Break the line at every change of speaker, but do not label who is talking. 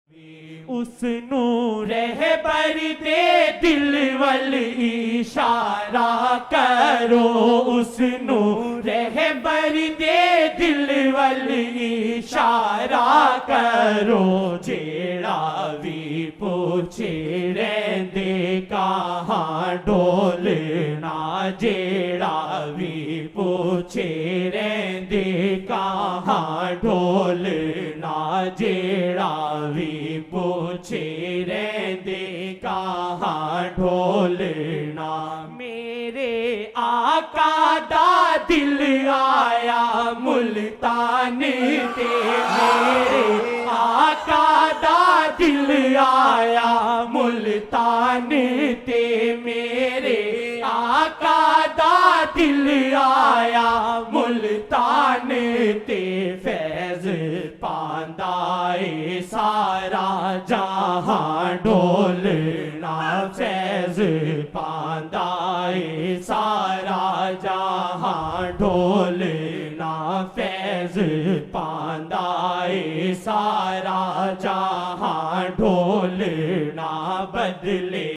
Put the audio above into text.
उस नूर रहबर दे दिल वल इशारा करो, उस नूर रहबर दे दिल वल इशारा करो। जेड़ा भी पूछे रहंदे कहाँ डोलना, जेड़ा भी पूछे रहंदे कहाँ डोलना, जेड़ा भी पूछे रहंदे कहाँ ढोलना। मेरे आका दा दिल आया मुल्तान ते, मेरे आका दा दिल आया मुल्तान ते, मेरे आका दा दिल आया मुल्तान ते। फैज पांदा ए सारा जहां ढोलना, फैज पांदा ए सारा जहां ढोलना, फैज पांदा ए सारा जहां ढोलना। बदले